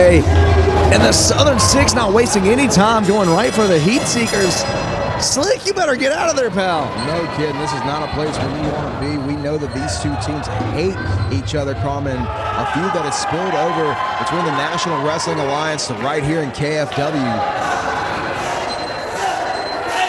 today. And the Southern Six not wasting any time, going right for the Heatseekers. Slick, you better get out of there, pal. No kidding. This is not a place where you want to be. We know that these two teams hate each other, Carmen. A feud that has spilled over between the National Wrestling Alliance to right here in KFW.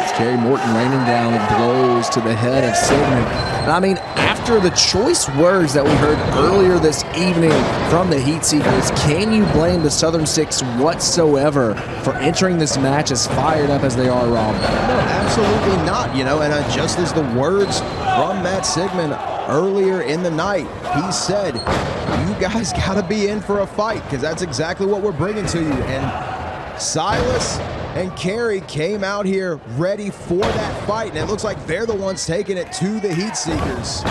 It's Kerry Morton raining down blows to the head of Sigmund. And I mean, after the choice words that we heard earlier this evening from the Heatseekers, can you blame the Southern Six whatsoever for entering this match as fired up as they are, Rob? No, absolutely not, you know, and just as the words from Matt Sigmund earlier in the night, he said, you guys got to be in for a fight, because that's exactly what we're bringing to you. And Silas and Kerry came out here ready for that fight, and it looks like they're the ones taking it to the Heatseekers.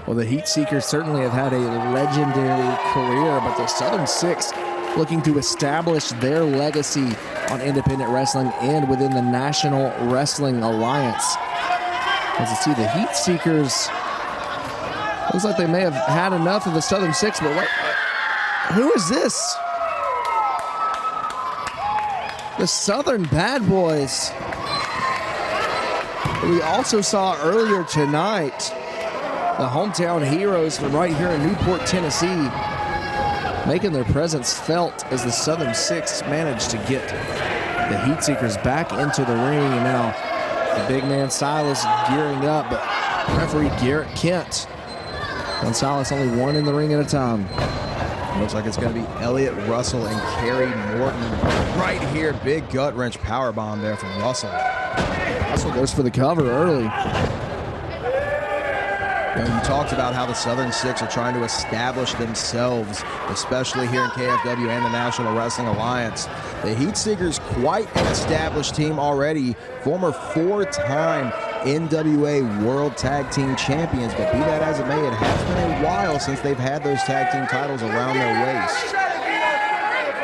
Well, the Heatseekers certainly have had a legendary career, but the Southern Six looking to establish their legacy on independent wrestling and within the National Wrestling Alliance. As you see, the Heatseekers, looks like they may have had enough of the Southern Six, but what? Who is this? The Southern Bad Boys. We also saw earlier tonight the hometown heroes from right here in Newport, Tennessee, making their presence felt as the Southern Six managed to get the Heatseekers back into the ring. And now the big man Silas gearing up, but referee Garrett Kent and Silas only one in the ring at a time. Looks like it's going to be Elliott Russell and Kerry Morton right here. Big gut wrench power bomb there from Russell. Russell goes for the cover early. You talked about how the Southern Six are trying to establish themselves, especially here in KFW and the National Wrestling Alliance. The Heatseekers, quite an established team already, former four-time NWA World Tag Team Champions, but be that as it may, it has been a while since they've had those tag team titles around their waist.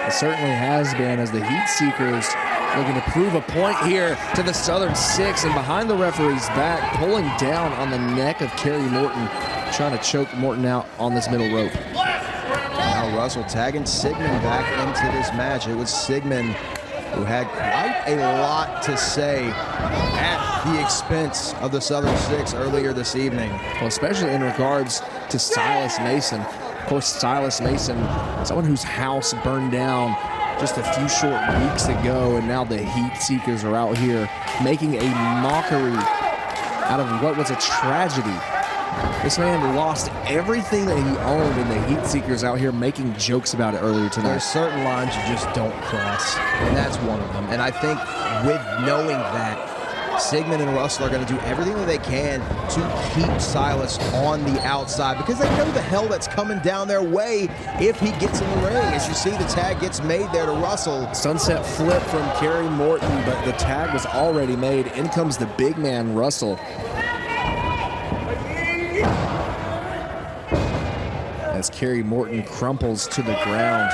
It certainly has been, as the Heatseekers looking to prove a point here to the Southern Six, and behind the referee's back, pulling down on the neck of Kerry Morton, trying to choke Morton out on this middle rope. Now Russell tagging Sigmund back into this match. It was Sigmund who had quite a lot to say at the expense of the Southern Six earlier this evening. Well, especially in regards to Silas Mason. Of course, Silas Mason, someone whose house burned down just a few short weeks ago, and now the Heatseekers are out here making a mockery out of what was a tragedy. This man lost everything that he owned, and the Heatseekers out here making jokes about it earlier tonight. There's certain lines you just don't cross, and that's one of them. And I think with knowing that, Sigmund and Russell are going to do everything that they can to keep Silas on the outside, because they know the hell that's coming down their way if he gets in the ring. As you see, the tag gets made there to Russell. Sunset flip from Kerry Morton, but the tag was already made. In comes the big man, Russell. As Kerry Morton crumples to the ground.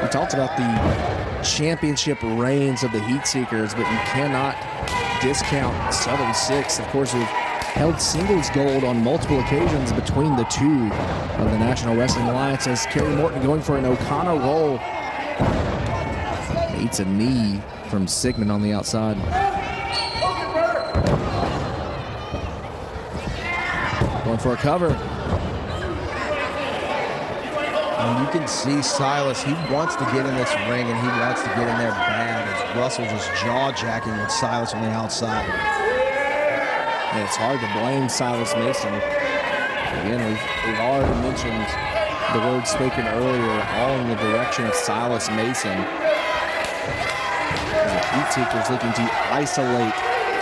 We talked about the championship reigns of the Heatseekers, but you cannot discount Southern Six, of course, who've held singles gold on multiple occasions between the two of the National Wrestling Alliance. As Kerry Morton going for an O'Connor roll, meets a knee from Sigmund on the outside. Going for a cover. And you can see Silas, he wants to get in this ring, and he wants to get in there bad, as Russell just jaw-jacking with Silas on the outside. And it's hard to blame Silas Mason. Again, we've already mentioned the words spoken earlier, all in the direction of Silas Mason. The Heatseekers looking to isolate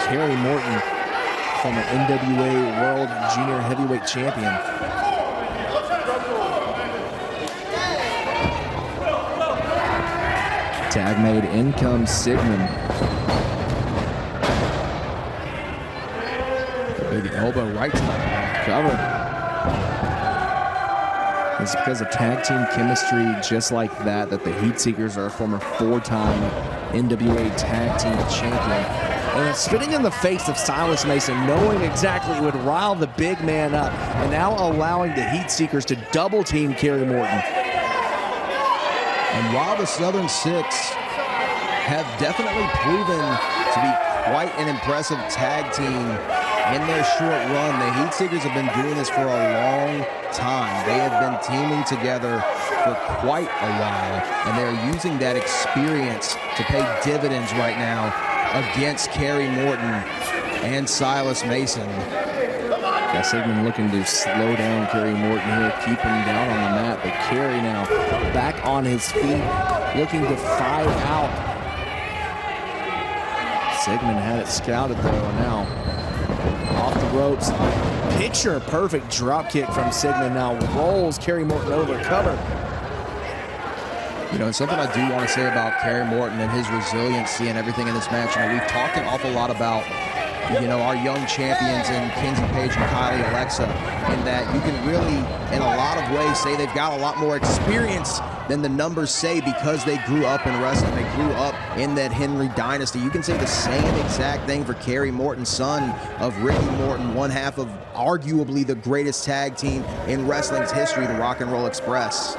Kerry Morton from an NWA World Junior Heavyweight Champion. Tag made, in comes Sigmund. Big elbow right to the cover. It's because of tag team chemistry just like that the Heatseekers are a former four-time NWA Tag Team Champion. And it's spitting in the face of Silas Mason, knowing exactly it would rile the big man up, and now allowing the Heatseekers to double-team Kerry Morton. And while the Southern Six have definitely proven to be quite an impressive tag team in their short run, the Heatseekers have been doing this for a long time. They have been teaming together for quite a while, and they're using that experience to pay dividends right now against Kerry Morton and Silas Mason. Yeah, Sigmund looking to slow down Kerry Morton here, keep him down on the mat, but Kerry now back on his feet, looking to fight out. Sigmund had it scouted though, and now off the ropes. Picture perfect drop kick from Sigmund, now rolls Kerry Morton over, cover. You know, something I do want to say about Kerry Morton and his resiliency and everything in this match. You know, we've talked an awful lot about, you know, our young champions in Kenzie Page and Kylie Alexa, in that you can really, in a lot of ways, say they've got a lot more experience than the numbers say because they grew up in wrestling. They grew up in that Henry dynasty. You can say the same exact thing for Kerry Morton, son of Ricky Morton, one half of arguably the greatest tag team in wrestling's history, the Rock and Roll Express.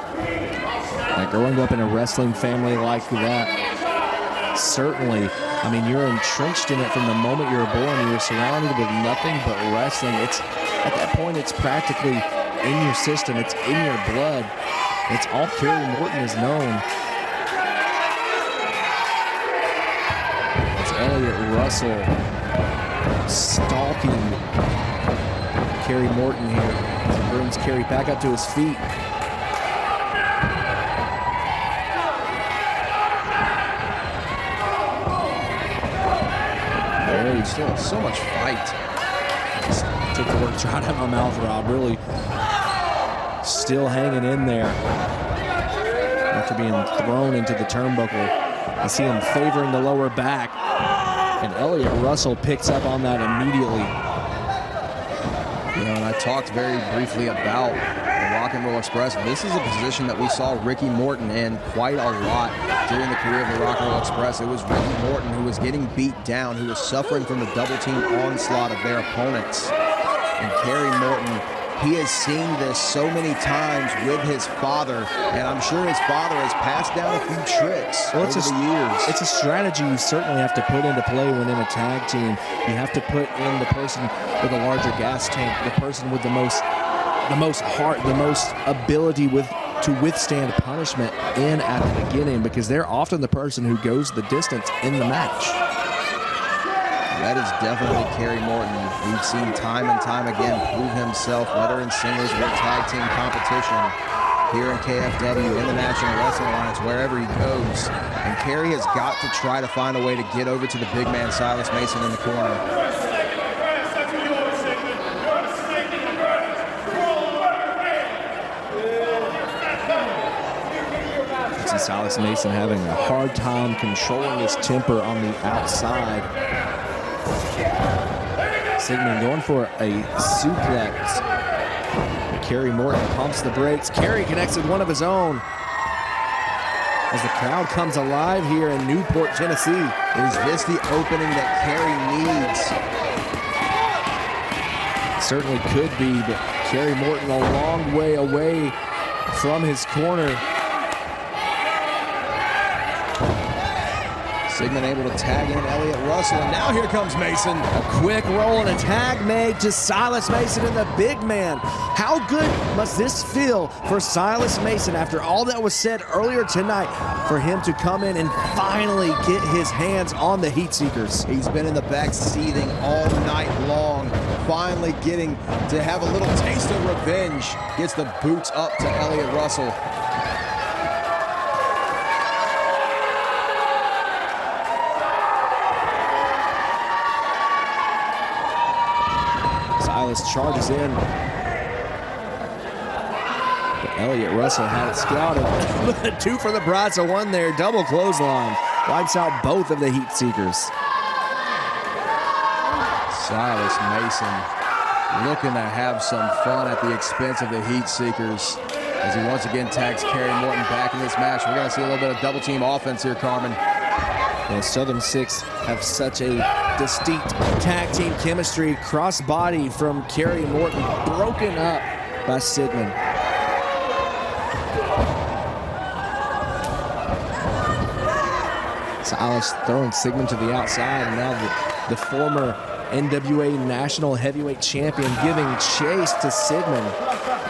Like growing up in a wrestling family like that, certainly, I mean, you're entrenched in it from the moment you're born. You're surrounded with nothing but wrestling. It's at that point, it's practically in your system. It's in your blood. It's all Kerry Morton is known. It's Elliott Russell stalking Kerry Morton here as he brings Kerry back up to his feet. Still so much fight. Just took the word right out of my mouth, Rob. Really still hanging in there after being thrown into the turnbuckle. I see him favoring the lower back, and Elliott Russell picks up on that immediately. You know, and I talked very briefly about the Rock and Roll Express. This is a position that we saw Ricky Morton in quite a lot during the career of the Rock and Roll Express. It was Ricky Morton who was getting beat down, who was suffering from the double team onslaught of their opponents. And Kerry Morton, he has seen this so many times with his father, and I'm sure his father has passed down a few tricks over the years. It's a strategy you certainly have to put into play when in a tag team. You have to put in the person with a larger gas tank, the person with the most heart, the most ability to withstand punishment in at the beginning, because they're often the person who goes the distance in the match. That is definitely Kerry Morton. We've seen time and time again prove himself, whether in singles or tag team competition, here in KFW, in the National Wrestling Alliance, wherever he goes. And Kerry has got to try to find a way to get over to the big man, Silas Mason, in the corner. Silas Mason having a hard time controlling his temper on the outside. Sigmund going for a suplex. Kerry Morton pumps the brakes. Kerry connects with one of his own. As the crowd comes alive here in Newport, Tennessee. Is this the opening that Kerry needs? Certainly could be, but Kerry Morton a long way away from his corner. Sigmund able to tag in Elliott Russell, and now here comes Mason. A quick roll and a tag made to Silas Mason and the big man. How good must this feel for Silas Mason after all that was said earlier tonight, for him to come in and finally get his hands on the Heatseekers? He's been in the back seething all night long, finally getting to have a little taste of revenge. Gets the boots up to Elliott Russell. Silas charges in. But Elliott Russell had it scouted. 2 for the price of 1 there. Double clothesline. Wipes out both of the Heatseekers. Silas Mason looking to have some fun at the expense of the Heatseekers as he once again tags Kerry Morton back in this match. We're going to see a little bit of double team offense here, Carmen. The Southern Six have such a distinct tag team chemistry. Crossbody from Kerry Morton, broken up by Sigmund. Silas throwing Sigmund to the outside, and now the former NWA National Heavyweight Champion giving chase to Sigmund.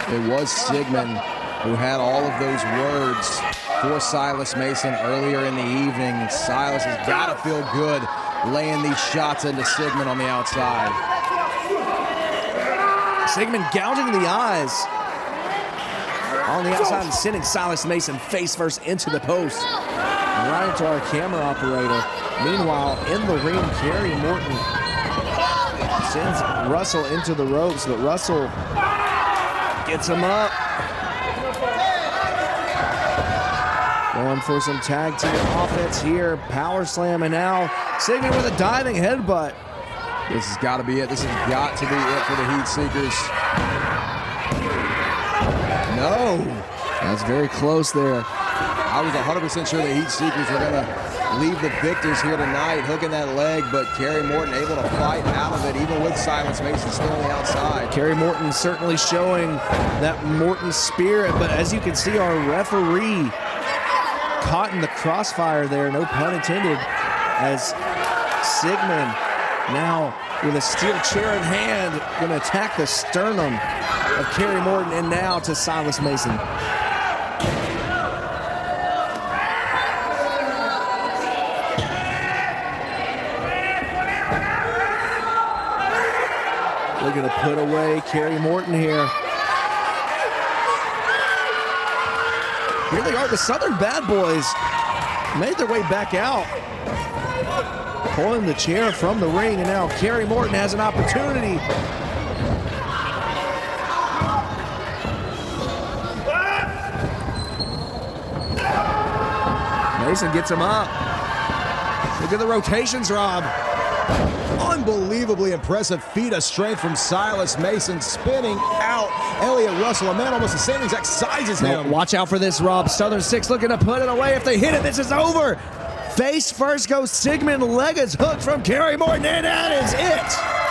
It was Sigmund who had all of those words for Silas Mason earlier in the evening. Silas has got to feel good laying these shots into Sigmund on the outside. Sigmund gouging the eyes on the outside and sending Silas Mason face first into the post. Right into our camera operator. Meanwhile, in the ring, Kerry Morton sends Russell into the ropes, but Russell gets him up. Going for some tag team offense here. Power slam, and now Sigmund with a diving headbutt. This has got to be it. This has got to be it for the Heatseekers. No. That's very close there. I was 100% sure the Heatseekers were going to leave the victors here tonight, hooking that leg, but Kerry Morton able to fight out of it, even with Silas Mason still on the outside. Kerry Morton certainly showing that Morton spirit, but as you can see, our referee caught in the crossfire there, no pun intended, as Sigmund now with a steel chair in hand going to attack the sternum of Kerry Morton, and now to Silas Mason. We're going to put away Kerry Morton here. Here they are, the Southern Bad Boys made their way back out, pulling the chair from the ring, and now Kerry Morton has an opportunity. Mason gets him up. Look at the rotations, Rob. Unbelievably impressive feat of strength from Silas Mason, spinning out Elliott Russell, a man almost the same exact size as him. Watch out for this, Rob. Southern Six looking to put it away. If they hit it, this is over. Face first goes Sigmund. Leg is hooked from Kerry Morton, and that is it.